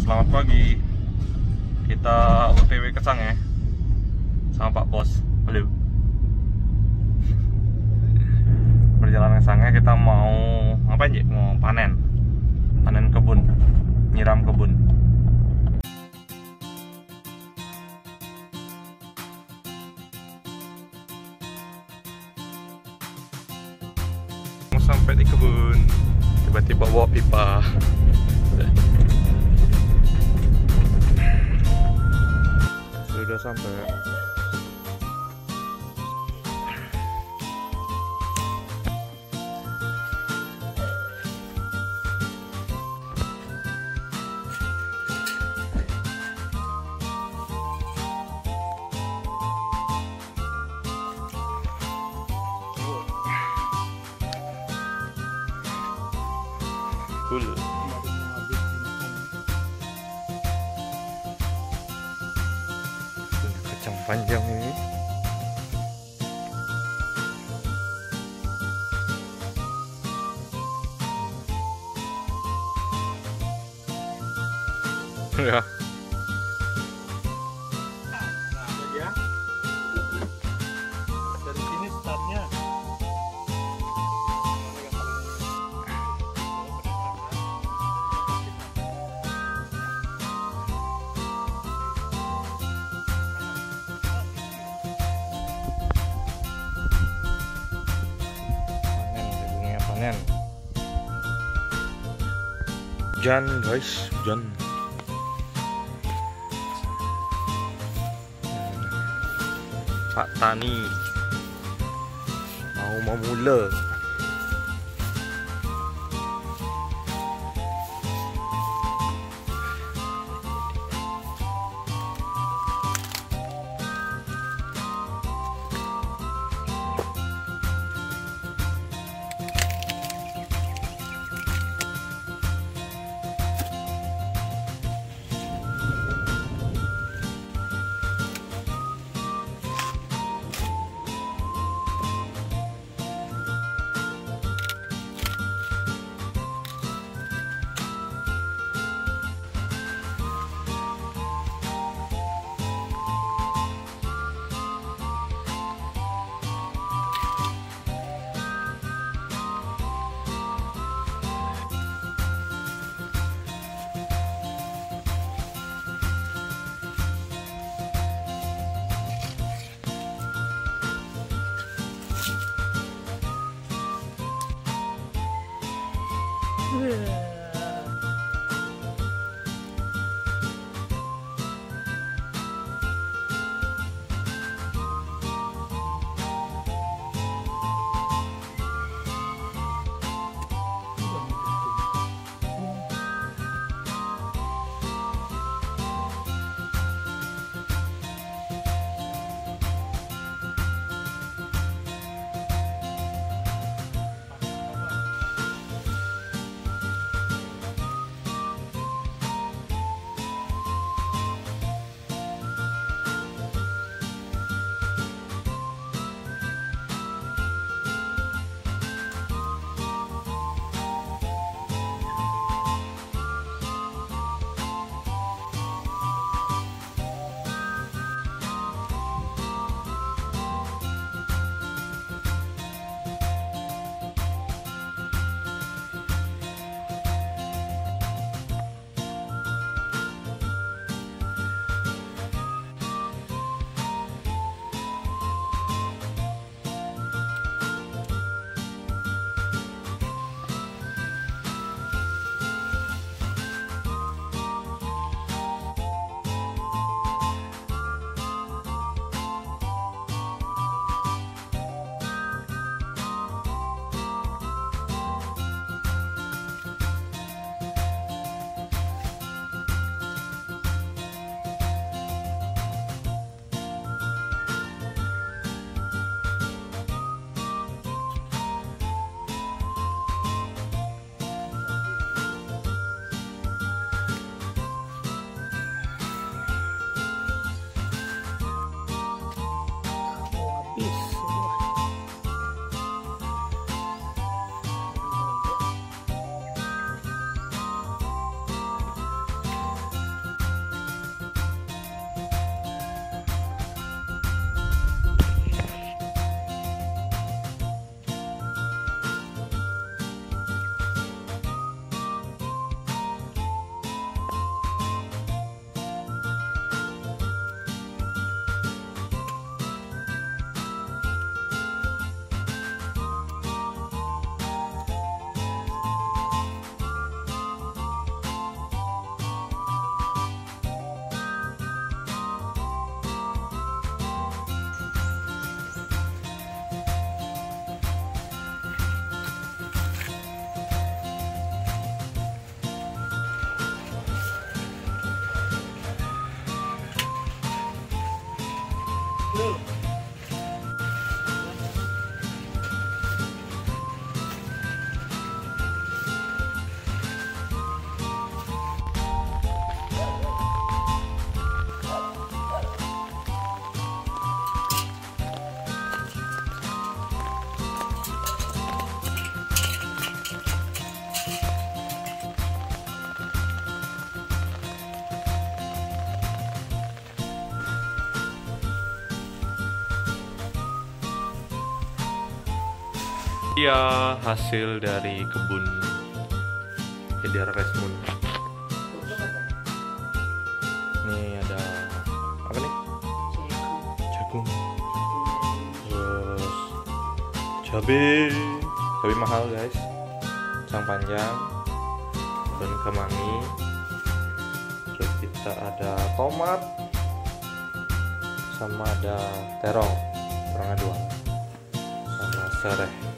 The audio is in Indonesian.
Selamat pagi. Kita OTW ke Sange sama Pak Pos. Halo. Perjalanan ke Sange kita mau ngapain sih? Mau panen kebun, nyiram kebun. Mau sampai di kebun, tiba-tiba bawa pipa. Sudah sampai. Cool. Kacang panjang ini. Ya. Ya. Dari sini startnya. Panen. Hujan guys, hujan. Pak Tani mau memula. Iya, hasil dari kebun Eder Resmun. Ini ada apa nih? Jagung. Terus cabai mahal guys. Kacang panjang, daun kemangi. Terus kita ada tomat, sama ada terong, terongnya dua, sama serai.